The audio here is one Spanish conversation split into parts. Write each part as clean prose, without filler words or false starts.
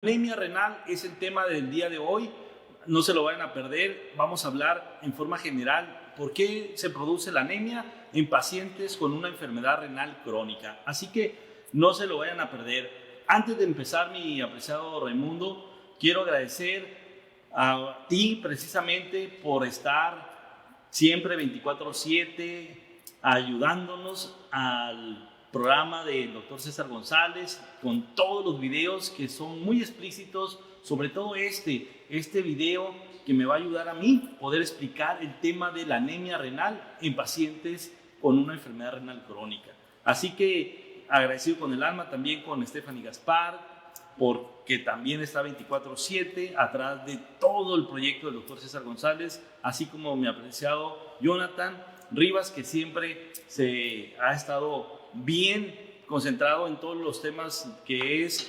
Anemia renal es el tema del día de hoy, no se lo vayan a perder. Vamos a hablar en forma general por qué se produce la anemia en pacientes con una enfermedad renal crónica. Así que no se lo vayan a perder. Antes de empezar, mi apreciado Raimundo, quiero agradecer a ti precisamente por estar siempre 24/7 ayudándonos al programa del doctor César González, con todos los videos que son muy explícitos, sobre todo este video que me va a ayudar a mí poder explicar el tema de la anemia renal en pacientes con una enfermedad renal crónica. Así que agradecido con el alma también con Stephanie Gaspar, porque también está 24/7 atrás de todo el proyecto del doctor César González, así como mi apreciado Jonathan Rivas, que siempre se ha estado bien concentrado en todos los temas que es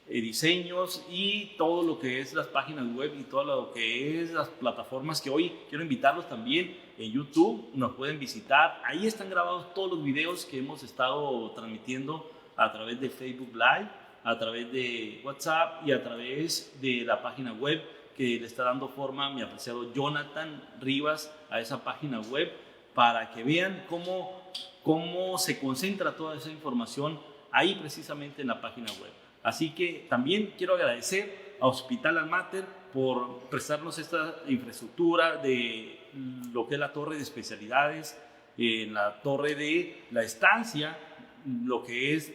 diseños y todo lo que es las páginas web y todo lo que es las plataformas, que hoy quiero invitarlos también en YouTube, nos pueden visitar, ahí están grabados todos los videos que hemos estado transmitiendo a través de Facebook Live, a través de WhatsApp y a través de la página web que le está dando forma mi apreciado Jonathan Rivas a esa página web, para que vean cómo se concentra toda esa información ahí precisamente en la página web. Así que también quiero agradecer a Hospital Almater por prestarnos esta infraestructura de lo que es la torre de especialidades, en la torre de la estancia, lo que es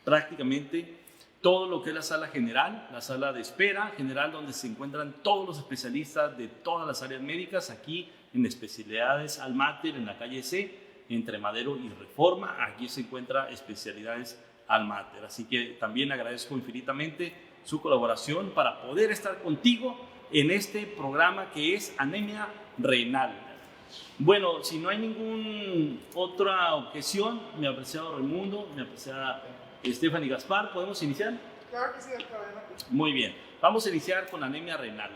prácticamente todo lo que es la sala general, la sala de espera general, donde se encuentran todos los especialistas de todas las áreas médicas, aquí en Especialidades Almater, en la calle C, entre Madero y Reforma. Aquí se encuentra Especialidades Almater. Así que también agradezco infinitamente su colaboración para poder estar contigo en este programa que es Anemia Renal. Bueno, si no hay ninguna otra objeción, mi apreciado Raimundo, mi apreciada Stephanie Gaspar, ¿podemos iniciar? Claro que sí, doctor, adelante. Muy bien, vamos a iniciar con anemia renal.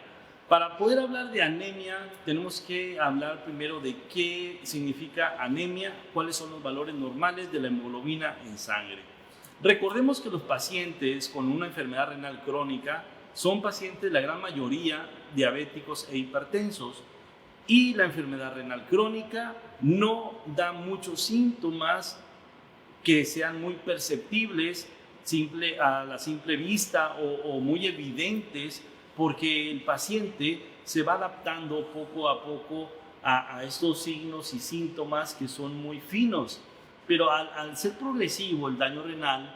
Para poder hablar de anemia, tenemos que hablar primero de qué significa anemia, cuáles son los valores normales de la hemoglobina en sangre. Recordemos que los pacientes con una enfermedad renal crónica son pacientes, la gran mayoría, diabéticos e hipertensos, y la enfermedad renal crónica no da muchos síntomas que sean muy perceptibles a la simple vista o muy evidentes, porque el paciente se va adaptando poco a poco a estos signos y síntomas que son muy finos. Pero al ser progresivo el daño renal,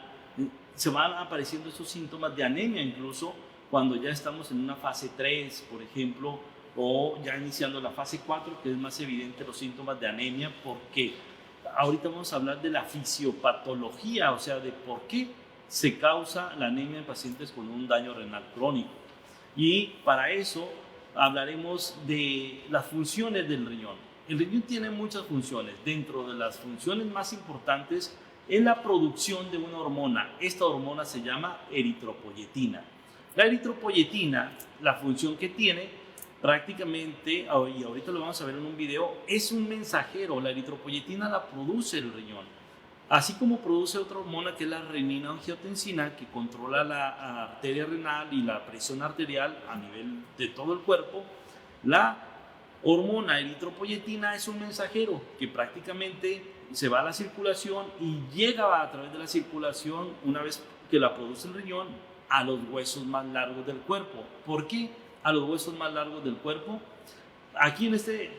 se van apareciendo estos síntomas de anemia, incluso cuando ya estamos en una fase 3, por ejemplo, o ya iniciando la fase 4, que es más evidente los síntomas de anemia, porque ahorita vamos a hablar de la fisiopatología, o sea, de por qué se causa la anemia en pacientes con un daño renal crónico. Y para eso hablaremos de las funciones del riñón. El riñón tiene muchas funciones. Dentro de las funciones más importantes es la producción de una hormona. Esta hormona se llama eritropoyetina. La eritropoyetina, la función que tiene prácticamente, y ahorita lo vamos a ver en un video, es un mensajero. La eritropoyetina la produce el riñón, así como produce otra hormona que es la renina-angiotensina, que controla la arteria renal y la presión arterial a nivel de todo el cuerpo. La hormona eritropoyetina es un mensajero que prácticamente se va a la circulación y llega a través de la circulación, una vez que la produce el riñón, a los huesos más largos del cuerpo. ¿Por qué a los huesos más largos del cuerpo? Aquí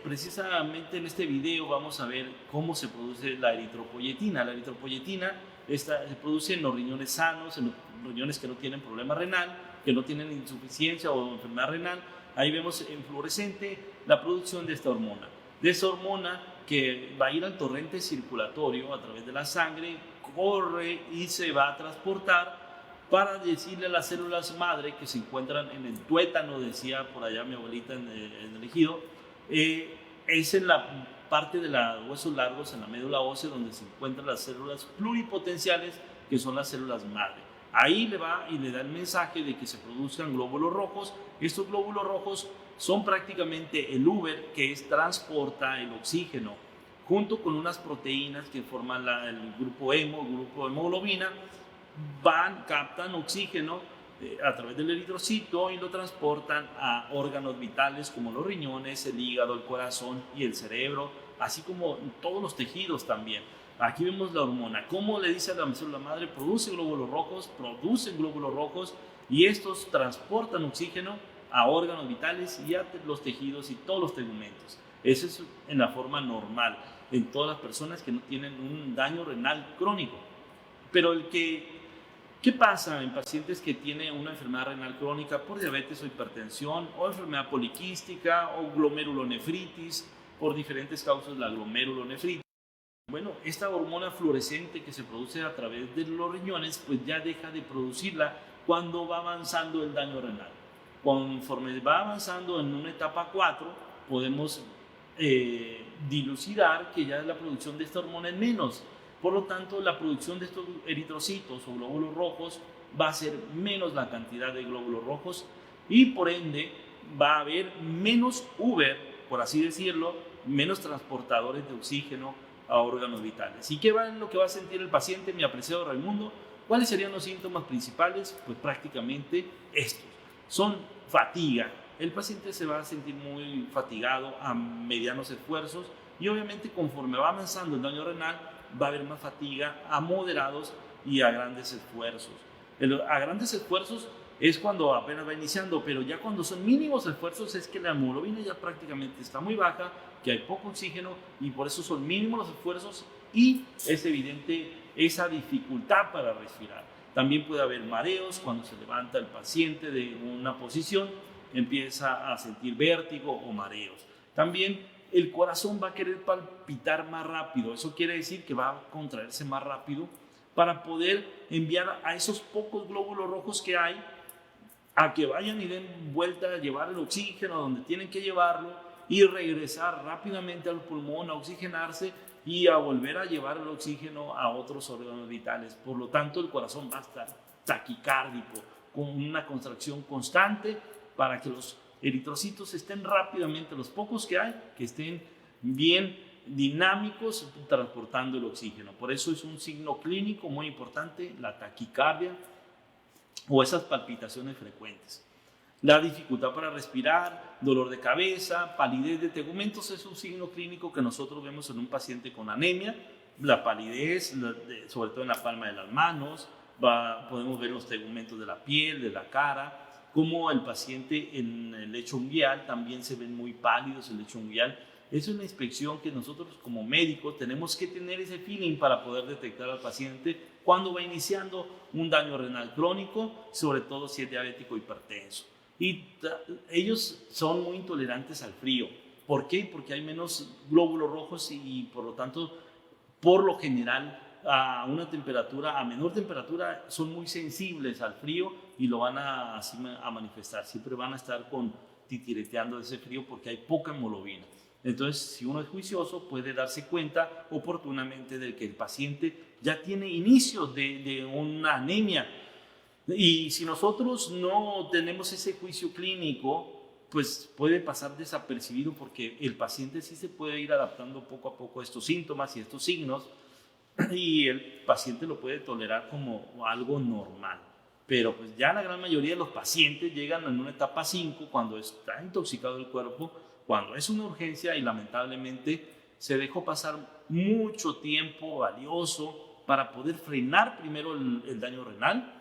precisamente en este video vamos a ver cómo se produce la eritropoyetina. La eritropoyetina se produce en los riñones sanos, en los riñones que no tienen problema renal, que no tienen insuficiencia o enfermedad renal. Ahí vemos en fluorescente la producción de esta hormona que va a ir al torrente circulatorio a través de la sangre, corre y se va a transportar para decirle a las células madre que se encuentran en el tuétano, decía por allá mi abuelita en el ejido, es en la parte de los huesos largos, en la médula ósea, donde se encuentran las células pluripotenciales, que son las células madre. Ahí le va y le da el mensaje de que se produzcan glóbulos rojos. Estos glóbulos rojos son prácticamente el Uber que transporta el oxígeno, junto con unas proteínas que forman el grupo hemo, el grupo hemoglobina, captan oxígeno a través del eritrocito y lo transportan a órganos vitales como los riñones, el hígado, el corazón y el cerebro, así como todos los tejidos también. Aquí vemos la hormona, cómo le dice a la célula madre, produce glóbulos rojos, producen glóbulos rojos y estos transportan oxígeno a órganos vitales y a los tejidos y todos los tegumentos. Eso es en la forma normal, en todas las personas que no tienen un daño renal crónico. Pero ¿qué pasa en pacientes que tienen una enfermedad renal crónica por diabetes o hipertensión o enfermedad poliquística o glomerulonefritis, por diferentes causas la glomerulonefritis? Bueno, esta hormona fluorescente que se produce a través de los riñones, pues ya deja de producirla cuando va avanzando el daño renal. Conforme va avanzando en una etapa 4, podemos dilucidar que ya la producción de esta hormona es menos. Por lo tanto, la producción de estos eritrocitos o glóbulos rojos va a ser menos la cantidad de glóbulos rojos y por ende va a haber menos Uber, por así decirlo, menos transportadores de oxígeno a órganos vitales. ¿Y qué es lo que va a sentir el paciente, mi apreciado Raimundo? ¿Cuáles serían los síntomas principales? Pues prácticamente estos. Son fatiga. El paciente se va a sentir muy fatigado a medianos esfuerzos y obviamente conforme va avanzando el daño renal va a haber más fatiga a moderados y a grandes esfuerzos. A grandes esfuerzos es cuando apenas va iniciando, pero ya cuando son mínimos esfuerzos es que la hemoglobina ya prácticamente está muy baja, que hay poco oxígeno y por eso son mínimos los esfuerzos y es evidente esa dificultad para respirar. También puede haber mareos cuando se levanta el paciente de una posición, empieza a sentir vértigo o mareos. También el corazón va a querer palpitar más rápido, eso quiere decir que va a contraerse más rápido para poder enviar a esos pocos glóbulos rojos que hay a que vayan y den vuelta a llevar el oxígeno a donde tienen que llevarlo y regresar rápidamente al pulmón a oxigenarse y a volver a llevar el oxígeno a otros órganos vitales. Por lo tanto, el corazón va a estar taquicárdico, con una contracción constante para que los eritrocitos estén rápidamente, los pocos que hay, que estén bien dinámicos transportando el oxígeno. Por eso es un signo clínico muy importante, la taquicardia o esas palpitaciones frecuentes. La dificultad para respirar, dolor de cabeza, palidez de tegumentos es un signo clínico que nosotros vemos en un paciente con anemia. La palidez, sobre todo en la palma de las manos, podemos ver los tegumentos de la piel, de la cara, como el paciente en el lecho unguial también se ven muy pálidos el lecho unguial. Es una inspección que nosotros como médicos tenemos que tener ese feeling para poder detectar al paciente cuando va iniciando un daño renal crónico, sobre todo si es diabético hipertenso. Y ellos son muy intolerantes al frío. ¿Por qué? Porque hay menos glóbulos rojos y por lo tanto, por lo general, a una temperatura, a menor temperatura, son muy sensibles al frío y lo van así a manifestar. Siempre van a estar titireteando de ese frío porque hay poca hemoglobina. Entonces, si uno es juicioso, puede darse cuenta oportunamente de que el paciente ya tiene inicios de una anemia. Y si nosotros no tenemos ese juicio clínico, pues puede pasar desapercibido porque el paciente sí se puede ir adaptando poco a poco a estos síntomas y estos signos y el paciente lo puede tolerar como algo normal. Pero pues ya la gran mayoría de los pacientes llegan en una etapa 5 cuando está intoxicado el cuerpo, cuando es una urgencia y lamentablemente se dejó pasar mucho tiempo valioso para poder frenar primero el daño renal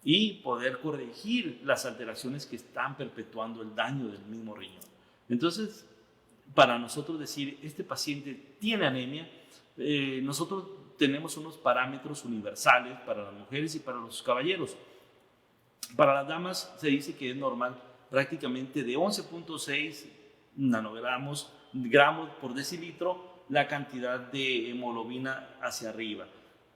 y poder corregir las alteraciones que están perpetuando el daño del mismo riñón. Entonces, para nosotros decir, este paciente tiene anemia, nosotros tenemos unos parámetros universales para las mujeres y para los caballeros. Para las damas se dice que es normal prácticamente de 11.6 gramos por decilitro la cantidad de hemoglobina hacia arriba.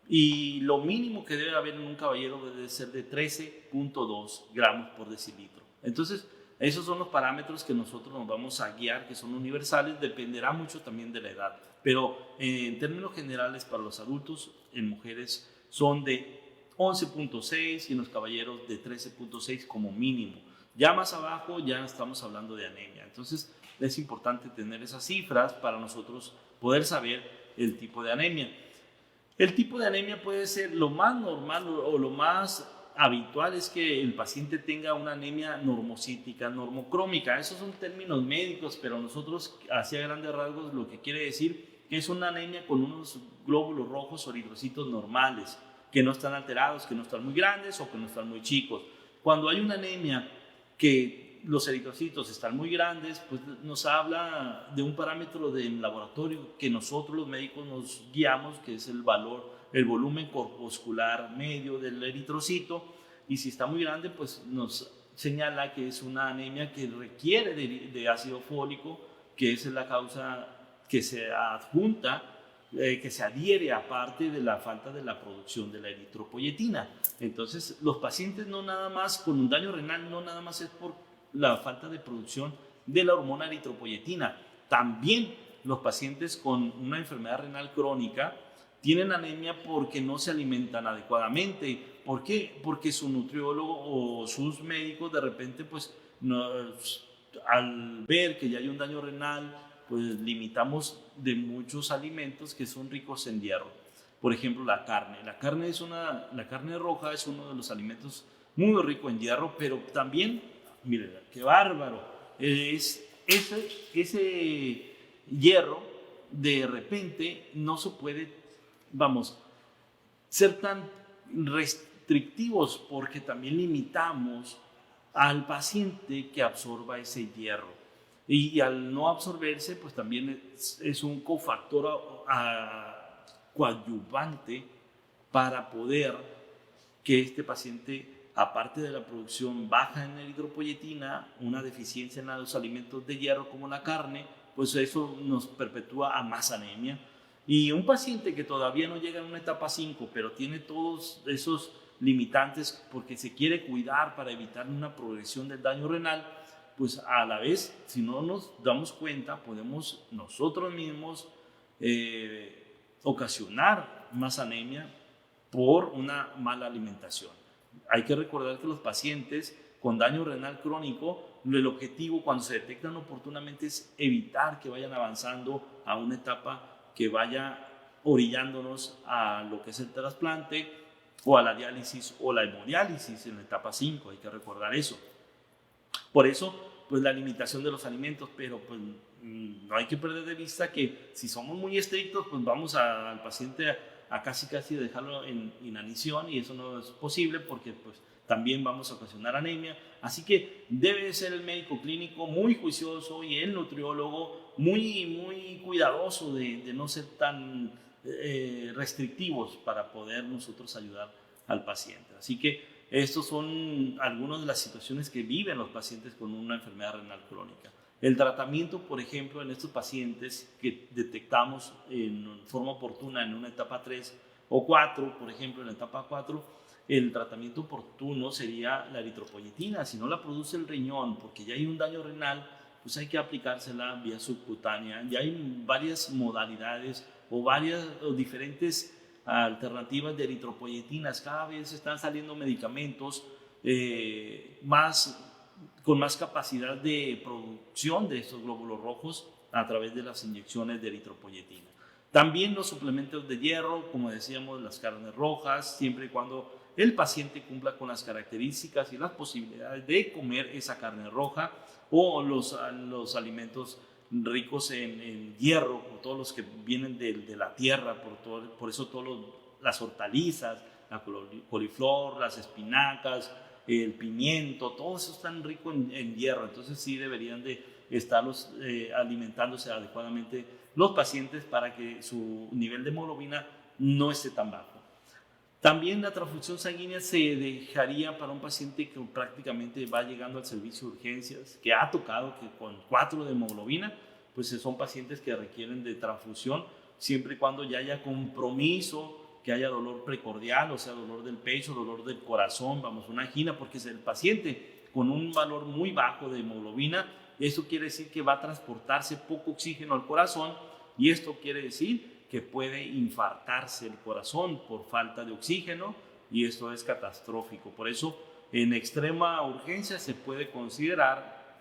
Y lo mínimo que debe haber en un caballero debe ser de 13.2 gramos por decilitro. Entonces, esos son los parámetros que nosotros nos vamos a guiar, que son universales, dependerá mucho también de la edad. Pero en términos generales, para los adultos, en mujeres son de 11.6 y en los caballeros de 13.6 como mínimo. Ya más abajo ya estamos hablando de anemia. Entonces, es importante tener esas cifras para nosotros poder saber el tipo de anemia. El tipo de anemia puede ser lo más normal o lo más habitual es que el paciente tenga una anemia normocítica, normocrómica. Esos son términos médicos, pero nosotros, hacia grandes rasgos, lo que quiere decir que es una anemia con unos glóbulos rojos o eritrocitos normales, que no están alterados, que no están muy grandes o que no están muy chicos. Cuando hay una anemia que los eritrocitos están muy grandes, pues nos habla de un parámetro del laboratorio que nosotros los médicos nos guiamos, que es el volumen corpuscular medio del eritrocito, y si está muy grande, pues nos señala que es una anemia que requiere de ácido fólico, que es la causa que se adjunta, que se adhiere aparte de la falta de la producción de la eritropoyetina. Entonces, los pacientes no nada más con un daño renal, no nada más es por la falta de producción de la hormona eritropoyetina. También los pacientes con una enfermedad renal crónica tienen anemia porque no se alimentan adecuadamente. ¿Por qué? Porque su nutriólogo o sus médicos de repente, pues, al ver que ya hay un daño renal, pues limitamos de muchos alimentos que son ricos en hierro. Por ejemplo, la carne. La carne roja es uno de los alimentos muy rico en hierro, pero también, miren, qué bárbaro, es ese hierro de repente no se puede, ser tan restrictivos porque también limitamos al paciente que absorba ese hierro. Y al no absorberse, pues también es un cofactor coadyuvante para poder que este paciente, aparte de la producción baja en eritropoyetina, una deficiencia en los alimentos de hierro como la carne, pues eso nos perpetúa a más anemia. Y un paciente que todavía no llega a una etapa 5, pero tiene todos esos limitantes porque se quiere cuidar para evitar una progresión del daño renal, pues a la vez, si no nos damos cuenta, podemos nosotros mismos ocasionar más anemia por una mala alimentación. Hay que recordar que los pacientes con daño renal crónico, el objetivo cuando se detectan oportunamente es evitar que vayan avanzando a una etapa que vaya orillándonos a lo que es el trasplante o a la diálisis o la hemodiálisis en la etapa 5, hay que recordar eso. Por eso, pues la limitación de los alimentos, pero pues no hay que perder de vista que si somos muy estrictos, pues vamos al paciente a casi dejarlo en inanición, y eso no es posible porque pues también vamos a ocasionar anemia. Así que debe ser el médico clínico muy juicioso y el nutriólogo muy cuidadoso de no ser tan restrictivos para poder nosotros ayudar al paciente. Así que estos son algunas de las situaciones que viven los pacientes con una enfermedad renal crónica. El tratamiento, por ejemplo, en estos pacientes que detectamos en forma oportuna en una etapa 3 o 4, por ejemplo, en la etapa 4, el tratamiento oportuno sería la eritropoyetina. Si no la produce el riñón porque ya hay un daño renal, pues hay que aplicársela vía subcutánea. Ya hay varias modalidades o diferentes alternativas de eritropoyetinas. Cada vez están saliendo medicamentos con más capacidad de producción de estos glóbulos rojos a través de las inyecciones de eritropoyetina. También los suplementos de hierro, como decíamos, las carnes rojas, siempre y cuando el paciente cumpla con las características y las posibilidades de comer esa carne roja, o los alimentos ricos en hierro, por todos los que vienen de la tierra, por eso las hortalizas, la coliflor, las espinacas, el pimiento, todo eso están rico en hierro. Entonces sí deberían de estarlos alimentándose adecuadamente los pacientes para que su nivel de hemoglobina no esté tan bajo. También la transfusión sanguínea se dejaría para un paciente que prácticamente va llegando al servicio de urgencias, que ha tocado que con 4 de hemoglobina, pues son pacientes que requieren de transfusión, siempre y cuando ya haya compromiso, que haya dolor precordial, o sea, dolor del pecho, dolor del corazón, una angina, porque es el paciente con un valor muy bajo de hemoglobina. Eso quiere decir que va a transportarse poco oxígeno al corazón, y esto quiere decir que puede infartarse el corazón por falta de oxígeno, y esto es catastrófico. Por eso, en extrema urgencia se puede considerar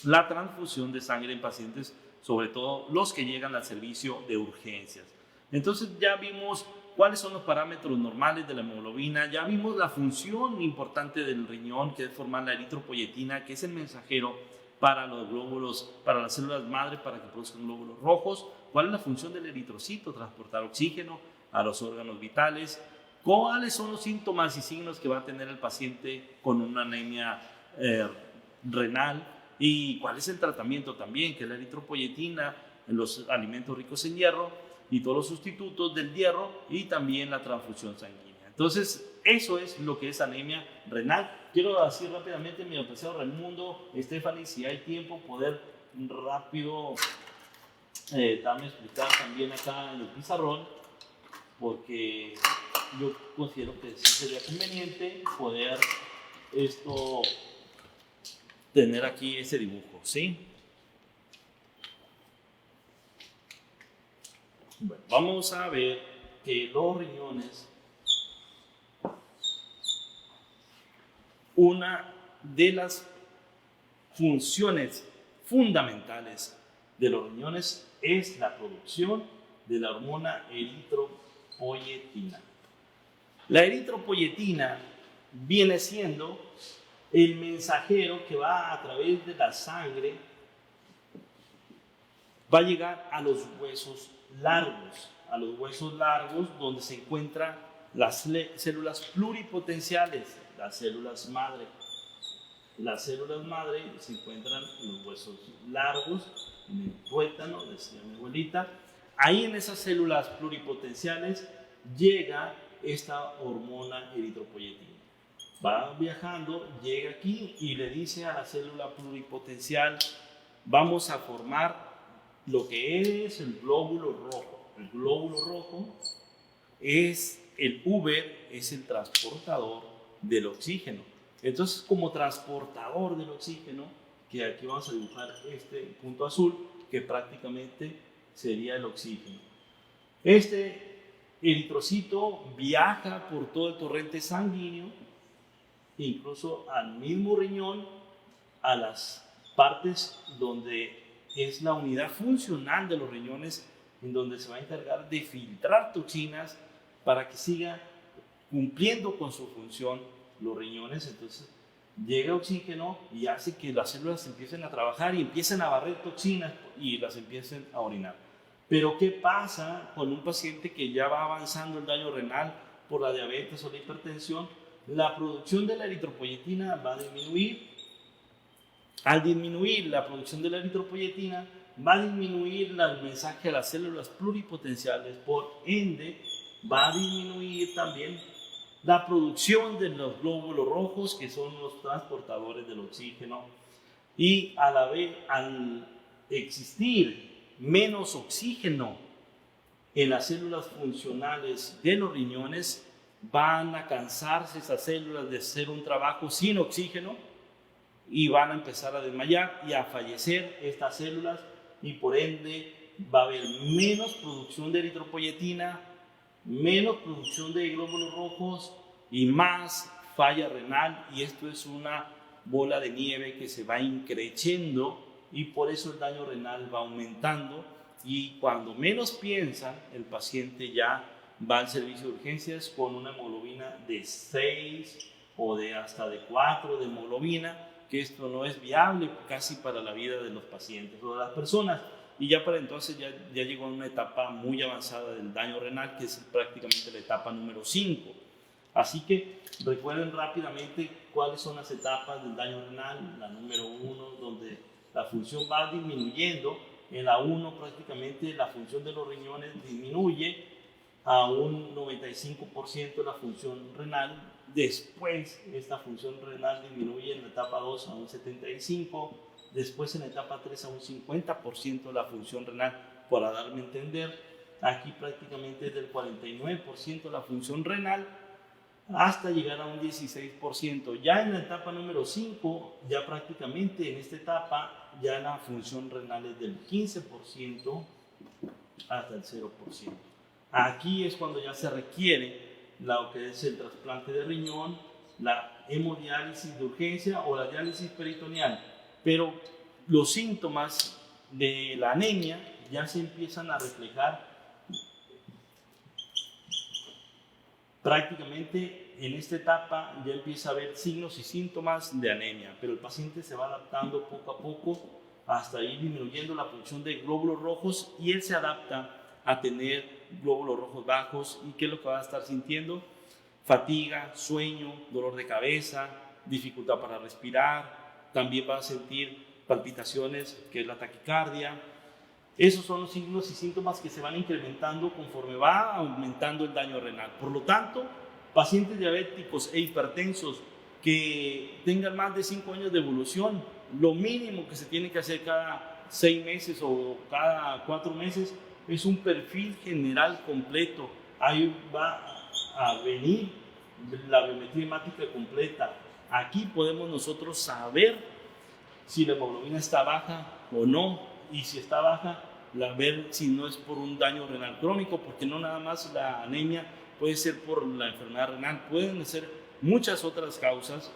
la transfusión de sangre en pacientes, sobre todo los que llegan al servicio de urgencias. Entonces ya vimos cuáles son los parámetros normales de la hemoglobina. Ya vimos la función importante del riñón, que es formar la eritropoyetina, que es el mensajero para los glóbulos, para las células madre, para que produzcan glóbulos rojos. ¿Cuál es la función del eritrocito? Transportar oxígeno a los órganos vitales. ¿Cuáles son los síntomas y signos que va a tener el paciente con una anemia renal? ¿Y cuál es el tratamiento también? Que es la eritropoyetina, los alimentos ricos en hierro y todos los sustitutos del hierro, y también la transfusión sanguínea. Entonces, eso es lo que es anemia renal. Quiero decir rápidamente, mi apreciado Raimundo, Stephanie, si hay tiempo, poder rápido darme a explicar también acá en el pizarrón, porque yo considero que sí sería conveniente poder tener aquí ese dibujo, ¿sí? Bueno, vamos a ver que los riñones, una de las funciones fundamentales de los riñones es la producción de la hormona eritropoyetina. La eritropoyetina viene siendo el mensajero que va a través de la sangre, va a llegar a los huesos largos donde se encuentran las células pluripotenciales, las células madre. Las células madre se encuentran en los huesos largos, en el tuétano, decía mi abuelita. Ahí en esas células pluripotenciales llega esta hormona eritropoyetina. Va viajando, llega aquí y le dice a la célula pluripotencial: vamos a formar lo que es el glóbulo rojo. El glóbulo rojo es el Uber, es el transportador del oxígeno. Entonces, como transportador del oxígeno, que aquí vamos a dibujar este punto azul, que prácticamente sería el oxígeno. Este eritrocito viaja por todo el torrente sanguíneo, incluso al mismo riñón, a las partes donde es la unidad funcional de los riñones, en donde se va a encargar de filtrar toxinas para que siga cumpliendo con su función los riñones. Entonces llega oxígeno y hace que las células empiecen a trabajar y empiecen a barrer toxinas y las empiecen a orinar. Pero ¿qué pasa con un paciente que ya va avanzando el daño renal por la diabetes o la hipertensión? La producción de la eritropoyetina va a disminuir. Al disminuir la producción de la eritropoyetina, va a disminuir el mensaje a las células pluripotenciales, por ende va a disminuir también la producción de los glóbulos rojos, que son los transportadores del oxígeno, y a la vez, al existir menos oxígeno en las células funcionales de los riñones, van a cansarse esas células de hacer un trabajo sin oxígeno y van a empezar a desmayar y a fallecer estas células, y por ende va a haber menos producción de eritropoyetina, menos producción de glóbulos rojos y más falla renal, y esto es una bola de nieve que se va increciendo, y por eso el daño renal va aumentando, y cuando menos piensan, el paciente ya va al servicio de urgencias con una hemoglobina de 6 o de hasta de 4 de hemoglobina, que esto no es viable casi para la vida de los pacientes o de las personas, y ya para entonces ya llegó a una etapa muy avanzada del daño renal, que es prácticamente la etapa número 5. Así que recuerden rápidamente cuáles son las etapas del daño renal. La número 1, donde la función va disminuyendo. En la 1 prácticamente la función de los riñones disminuye a un 95% la función renal. Después esta función renal disminuye en la etapa 2 a un 75%, después en la etapa 3 a un 50% la función renal, para darme a entender, aquí prácticamente es del 49% la función renal, hasta llegar a un 16%. Ya en la etapa número 5, ya prácticamente en esta etapa, ya la función renal es del 15% hasta el 0%. Aquí es cuando ya se requiere lo que es el trasplante de riñón, la hemodiálisis de urgencia o la diálisis peritoneal. Pero los síntomas de la anemia ya se empiezan a reflejar prácticamente en esta etapa ya empieza a haber signos y síntomas de anemia, pero el paciente se va adaptando poco a poco hasta ir disminuyendo la producción de glóbulos rojos y él se adapta a tener glóbulos rojos bajos. ¿Y qué es lo que va a estar sintiendo? Fatiga, sueño, dolor de cabeza, dificultad para respirar, también va a sentir palpitaciones, que es la taquicardia. Esos son los signos y síntomas que se van incrementando conforme va aumentando el daño renal. Por lo tanto, pacientes diabéticos e hipertensos que tengan más de 5 años de evolución, lo mínimo que se tiene que hacer cada 6 meses o cada 4 meses es un perfil general completo. Ahí va a venir la biometría hemática completa. Aquí podemos nosotros saber si la hemoglobina está baja o no, y si está baja, ver si no es por un daño renal crónico, porque no nada más la anemia puede ser por la enfermedad renal, pueden ser muchas otras causas,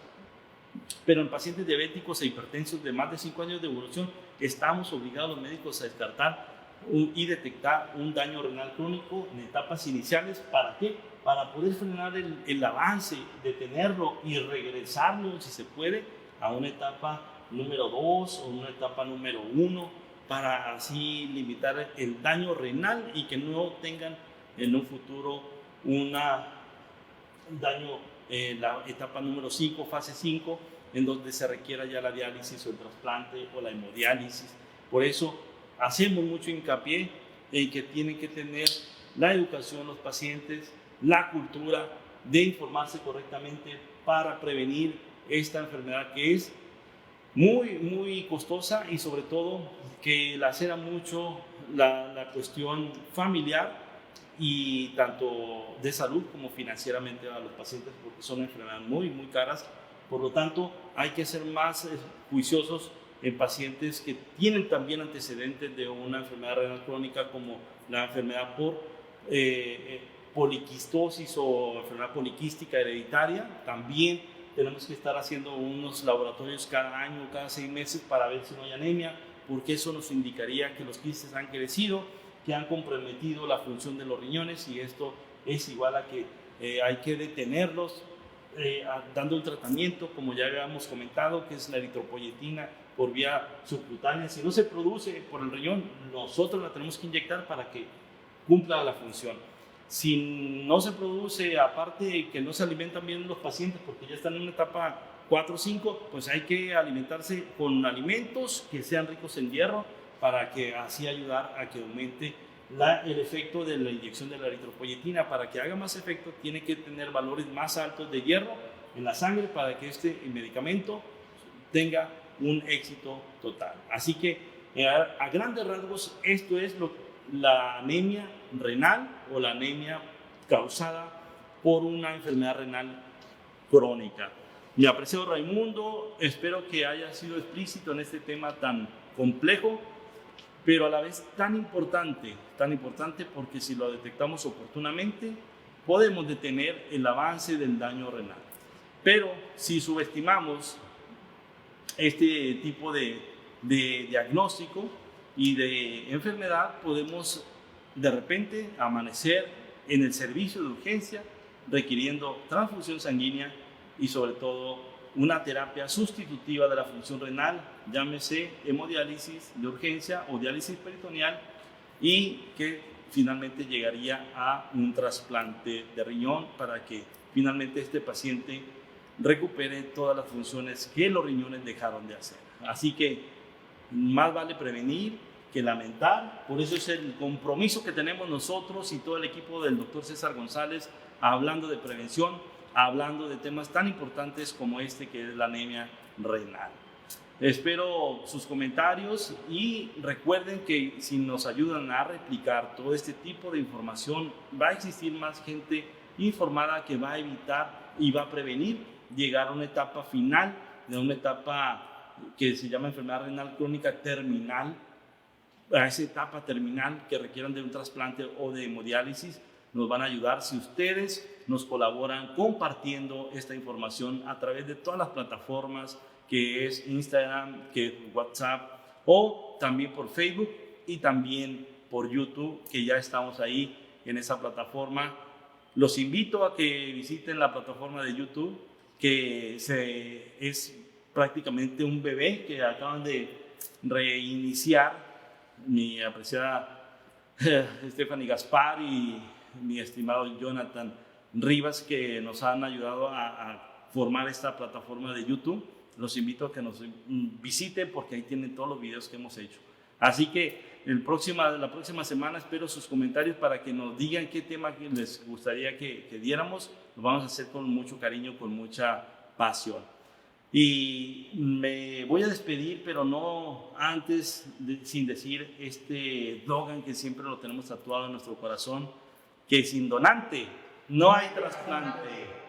pero en pacientes diabéticos e hipertensos de más de 5 años de evolución estamos obligados los médicos a descartar y detectar un daño renal crónico en etapas iniciales. ¿Para qué? Para poder frenar el avance, detenerlo y regresarlo, si se puede, a una etapa número 2 o una etapa número 1, para así limitar el daño renal y que no tengan en un futuro un daño en la etapa número 5, fase 5, en donde se requiera ya la diálisis o el trasplante o la hemodiálisis. Por eso hacemos mucho hincapié en que tienen que tener la educación los pacientes, la cultura de informarse correctamente para prevenir esta enfermedad que es muy, muy costosa, y sobre todo que lacera mucho la cuestión familiar y tanto de salud como financieramente a los pacientes, porque son enfermedades muy, muy caras. Por lo tanto, hay que ser más juiciosos en pacientes que tienen también antecedentes de una enfermedad renal crónica, como la enfermedad por poliquistosis o enfermedad poliquística hereditaria. También tenemos que estar haciendo unos laboratorios cada año, cada 6 meses, para ver si no hay anemia, porque eso nos indicaría que los quistes han crecido, que han comprometido la función de los riñones, y esto es igual a que hay que detenerlos dando el tratamiento, como ya habíamos comentado, que es la eritropoyetina por vía subcutánea. Si no se produce por el riñón, nosotros la tenemos que inyectar para que cumpla la función. Si no se produce, aparte que no se alimentan bien los pacientes porque ya están en una etapa 4 o 5, pues hay que alimentarse con alimentos que sean ricos en hierro, para que así ayudar a que aumente el efecto de la inyección de la eritropoyetina. Para que haga más efecto, tiene que tener valores más altos de hierro en la sangre para que este medicamento tenga un éxito total. Así que a grandes rasgos, esto es la anemia renal o la anemia causada por una enfermedad renal crónica. Mi apreciado Raimundo, espero que haya sido explícito en este tema tan complejo, pero a la vez tan importante, porque si lo detectamos oportunamente, podemos detener el avance del daño renal. Pero si subestimamos este tipo de diagnóstico y de enfermedad, podemos de repente amanecer en el servicio de urgencia requiriendo transfusión sanguínea y sobre todo una terapia sustitutiva de la función renal, llámese hemodiálisis de urgencia o diálisis peritoneal, y que finalmente llegaría a un trasplante de riñón para que finalmente este paciente recupere todas las funciones que los riñones dejaron de hacer. Así que más vale prevenir que lamentar. Por eso es el compromiso que tenemos nosotros y todo el equipo del doctor César González, hablando de prevención, hablando de temas tan importantes como este, que es la anemia renal. Espero sus comentarios y recuerden que si nos ayudan a replicar todo este tipo de información, va a existir más gente informada que va a evitar y va a prevenir llegar a una etapa final, de una etapa que se llama enfermedad renal crónica terminal, a esa etapa terminal que requieran de un trasplante o de hemodiálisis. Nos van a ayudar si ustedes nos colaboran compartiendo esta información a través de todas las plataformas, que es Instagram, que es WhatsApp, o también por Facebook y también por YouTube, que ya estamos ahí en esa plataforma Los invito a que visiten la plataforma de YouTube, que es prácticamente un bebé que acaban de reiniciar mi apreciada Stephanie Gaspar y mi estimado Jonathan Rivas, que nos han ayudado a formar esta plataforma de YouTube. Los invito a que nos visiten porque ahí tienen todos los videos que hemos hecho. Así que la próxima semana espero sus comentarios para que nos digan qué tema les gustaría que diéramos. Lo vamos a hacer con mucho cariño, con mucha pasión. Y me voy a despedir, pero no antes sin decir este Dogan que siempre lo tenemos tatuado en nuestro corazón, que sin donante no hay trasplante.